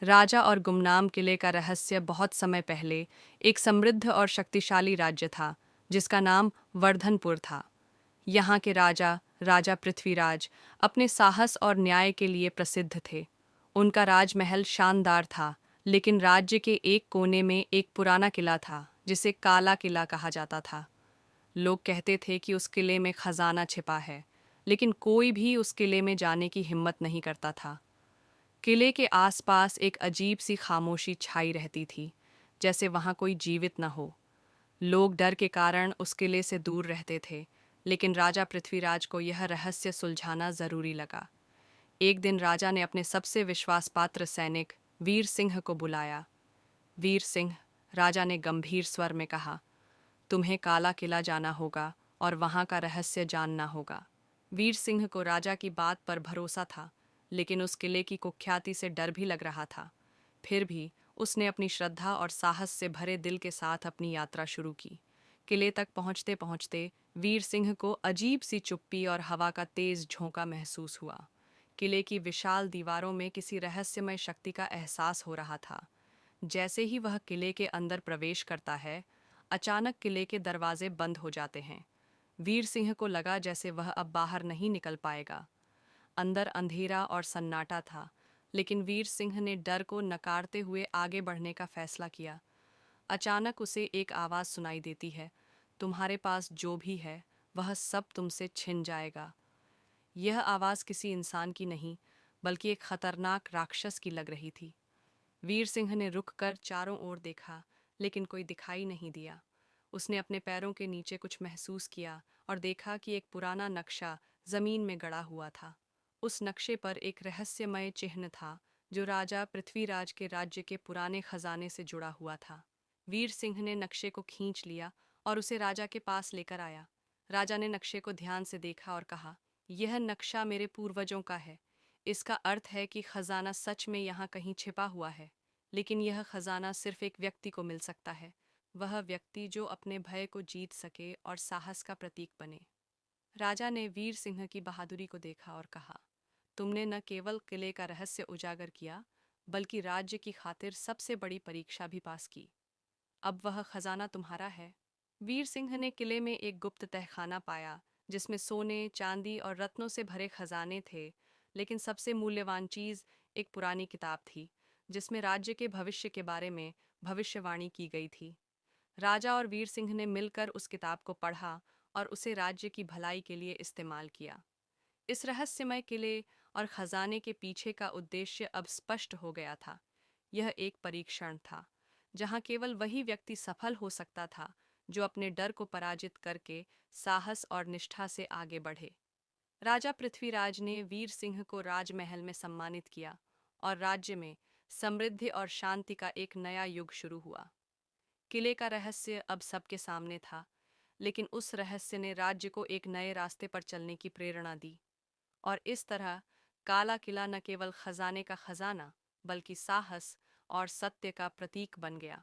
राजा और गुमनाम किले का रहस्य बहुत समय पहले एक समृद्ध और शक्तिशाली राज्य था जिसका नाम वर्धनपुर था। यहाँ के राजा राजा पृथ्वीराज अपने साहस और न्याय के लिए प्रसिद्ध थे। उनका राजमहल शानदार था, लेकिन राज्य के एक कोने में एक पुराना किला था जिसे काला किला कहा जाता था। लोग कहते थे कि उस किले में खजाना छिपा है, लेकिन कोई भी उस किले में जाने की हिम्मत नहीं करता था। किले के आसपास एक अजीब सी खामोशी छाई रहती थी, जैसे वहां कोई जीवित न हो। लोग डर के कारण उस किले से दूर रहते थे, लेकिन राजा पृथ्वीराज को यह रहस्य सुलझाना जरूरी लगा। एक दिन राजा ने अपने सबसे विश्वासपात्र सैनिक वीर सिंह को बुलाया। वीर सिंह, राजा ने गंभीर स्वर में कहा, तुम्हें काला किला जाना होगा और वहां का रहस्य जानना होगा। वीर सिंह को राजा की बात पर भरोसा था, लेकिन उस किले की कुख्याति से डर भी लग रहा था। फिर भी उसने अपनी श्रद्धा और साहस से भरे दिल के साथ अपनी यात्रा शुरू की। किले तक पहुंचते पहुंचते वीर सिंह को अजीब सी चुप्पी और हवा का तेज झोंका महसूस हुआ। किले की विशाल दीवारों में किसी रहस्यमय शक्ति का एहसास हो रहा था। जैसे ही वह किले के अंदर प्रवेश करता है, अचानक किले के दरवाजे बंद हो जाते हैं। वीर सिंह को लगा जैसे वह अब बाहर नहीं निकल पाएगा। अंदर अंधेरा और सन्नाटा था, लेकिन वीर सिंह ने डर को नकारते हुए आगे बढ़ने का फैसला किया। अचानक उसे एक आवाज़ सुनाई देती है, तुम्हारे पास जो भी है वह सब तुमसे छिन जाएगा। यह आवाज़ किसी इंसान की नहीं, बल्कि एक खतरनाक राक्षस की लग रही थी। वीर सिंह ने रुक कर चारों ओर देखा, लेकिन कोई दिखाई नहीं दिया। उसने अपने पैरों के नीचे कुछ महसूस किया और देखा कि एक पुराना नक्शा जमीन में गड़ा हुआ था। उस नक्शे पर एक रहस्यमय चिन्ह था जो राजा पृथ्वीराज के राज्य के पुराने खजाने से जुड़ा हुआ था। वीर सिंह ने नक्शे को खींच लिया और उसे राजा के पास लेकर आया। राजा ने नक्शे को ध्यान से देखा और कहा, यह नक्शा मेरे पूर्वजों का है। इसका अर्थ है कि खजाना सच में यहाँ कहीं छिपा हुआ है। लेकिन यह खजाना सिर्फ एक व्यक्ति को मिल सकता है, वह व्यक्ति जो अपने भय को जीत सके और साहस का प्रतीक बने। राजा ने वीर सिंह की बहादुरी को देखा और कहा, तुमने न केवल किले का रहस्य उजागर किया, बल्कि राज्य की खातिर सबसे बड़ी परीक्षा भी पास की। अब वह खजाना तुम्हारा है। वीर सिंह ने किले में एक गुप्त तहखाना पाया, जिसमें सोने, चांदी और रत्नों से भरे खजाने थे, लेकिन सबसे मूल्यवान चीज एक पुरानी किताब थी, जिसमें राज्य के भविष्य के बारे में भविष्यवाणी की गई थी। राजा और वीर सिंह ने मिलकर उस किताब को पढ़ा और उसे राज्य की भलाई के लिए इस्तेमाल किया। इस रहस्यमय किले और खजाने के पीछे का उद्देश्य अब स्पष्ट हो गया था। यह एक परीक्षण था, जहां केवल वही व्यक्ति सफल हो सकता था जो अपने डर को पराजित करके साहस और निष्ठा से आगे बढ़े। राजा पृथ्वीराज ने वीर सिंह को राजमहल में सम्मानित किया और राज्य में समृद्धि और शांति का एक नया युग शुरू हुआ। किले का रहस्य अब सबके सामने था, लेकिन उस रहस्य ने राज्य को एक नए रास्ते पर चलने की प्रेरणा दी। और इस तरह काला किला न केवल खजाने का खजाना, बल्कि साहस और सत्य का प्रतीक बन गया।